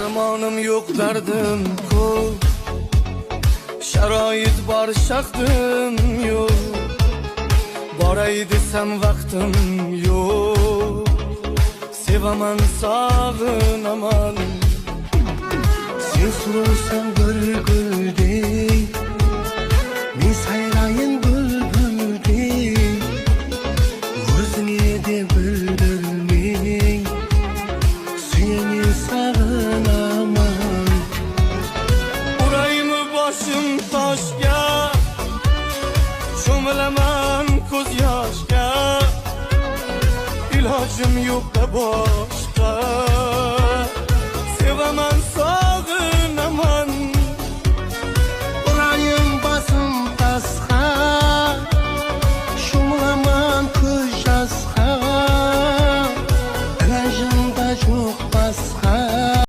Dermanım yok, derdim ko'p, sharoit bor, shaqtim yo'q. Boray desam vaqtim yo'q, sevaman, sog'inaman. Sen so'rasam bir guldek, men sayrayin bulbuldek. O'zingga deb bildirmang, seni sog'inaman. Uraymi boshim toshga, cho'milaman ko'z yoshga. Ilojim yo'q-da boshqa,